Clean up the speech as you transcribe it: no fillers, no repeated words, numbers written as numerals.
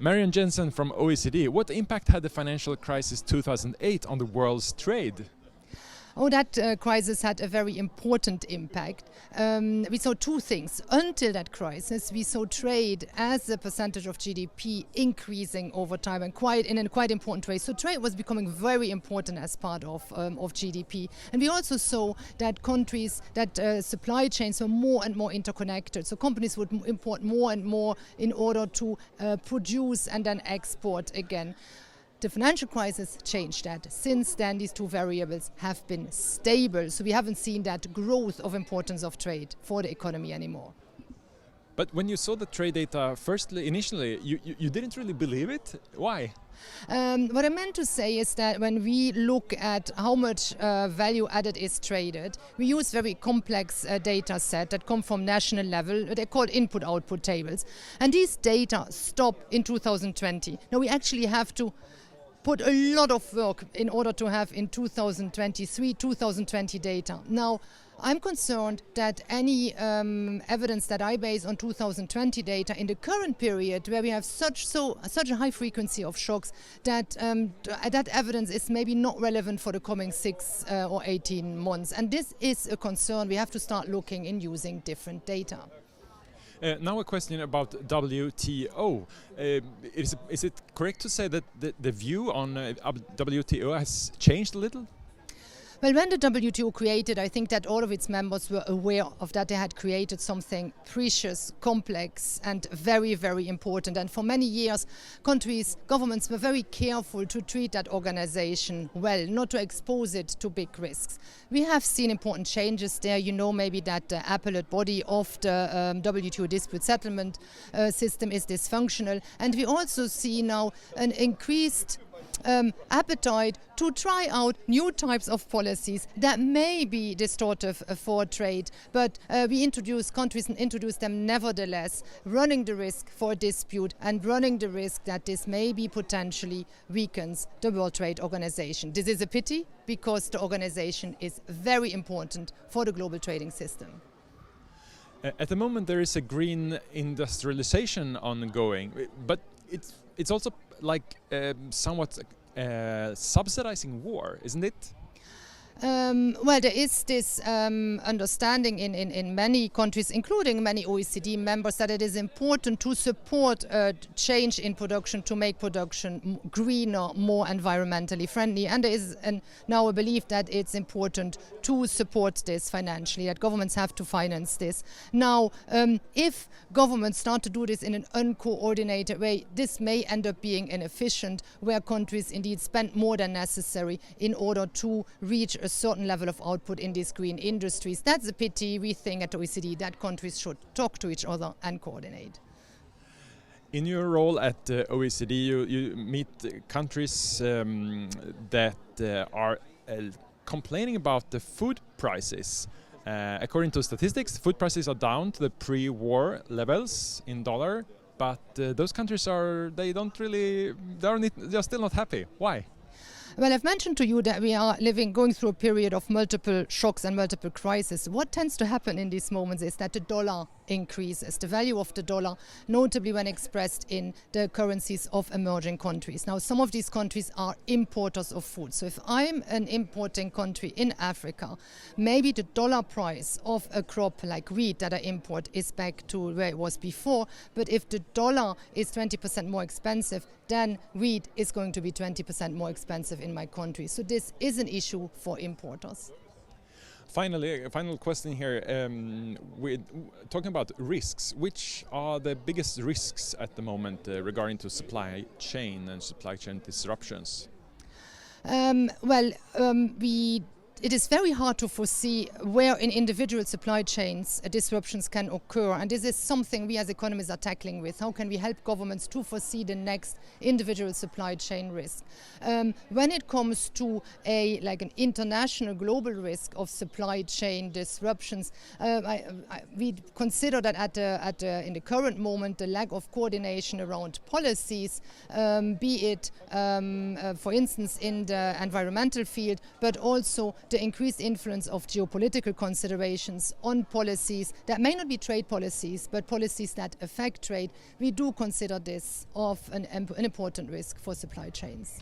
Marion Jensen from OECD, what impact had the financial crisis 2008 on the world's trade? Oh, that crisis had a very important impact. We saw two things. Until that crisis, we saw trade as a percentage of GDP increasing over time and in a quite important way. So trade was becoming very important as part of GDP. And we also saw that supply chains were more and more interconnected. So companies would import more and more in order to produce and then export again. The financial crisis changed that. Since then, these two variables have been stable, so we haven't seen that growth of importance of trade for the economy anymore. But when you saw the trade data initially, you didn't really believe it? Why? What I meant to say is that when we look at how much value added is traded, we use very complex data set that come from national level. They're called input-output tables. And these data stop in 2020. Now we actually have to put a lot of work in order to have in 2023, 2020 data. Now, I'm concerned that any evidence that I base on 2020 data in the current period, where we have such a high frequency of shocks, that evidence is maybe not relevant for the coming 6 or 18 months. And this is a concern. We have to start looking in using different data. Now a question about WTO. Is it correct to say that the view on WTO has changed a little? Well, when the WTO created, I think that all of its members were aware of that they had created something precious, complex and very, very important. And for many years, governments were very careful to treat that organization well, not to expose it to big risks. We have seen important changes there. You know maybe that the appellate body of the WTO dispute settlement system is dysfunctional. And we also see now an increased appetite to try out new types of policies that may be distortive for trade, but countries introduce them nevertheless, running the risk for a dispute and running the risk that this maybe potentially weakens the World Trade Organization. This is a pity because the organization is very important for the global trading system. At the moment there is a green industrialization ongoing, but it's also like somewhat subsidizing war, isn't it? Well, there is this understanding in many countries, including many OECD members, that it is important to support change in production to make production greener, more environmentally friendly. And there is now a belief that it's important to support this financially, that governments have to finance this. Now, if governments start to do this in an uncoordinated way, this may end up being inefficient, where countries indeed spend more than necessary in order to reach a certain level of output in these green industries. That's a pity. We think at OECD that countries should talk to each other and coordinate. In your role at OECD, you meet countries that are complaining about the food prices. According to statistics, food prices are down to the pre-war levels in dollar, but those countries they're still not happy. Why? Well, I've mentioned to you that we are going through a period of multiple shocks and multiple crises. What tends to happen in these moments is that the dollar increases, the value of the dollar, notably when expressed in the currencies of emerging countries. Now, some of these countries are importers of food. So if I'm an importing country in Africa, maybe the dollar price of a crop like wheat that I import is back to where it was before. But if the dollar is 20% more expensive, then wheat is going to be 20% more expensive in my country. So this is an issue for importers. Finally, a final question here. We're talking about risks. Which are the biggest risks at the moment regarding to supply chain and supply chain disruptions? It is very hard to foresee where in individual supply chains disruptions can occur, and this is something we as economists are tackling with. How can we help governments to foresee the next individual supply chain risk? When it comes to an international global risk of supply chain disruptions, we consider that in the current moment the lack of coordination around policies, be it for instance in the environmental field, but also the increased influence of geopolitical considerations on policies that may not be trade policies, but policies that affect trade, we do consider this of an important risk for supply chains.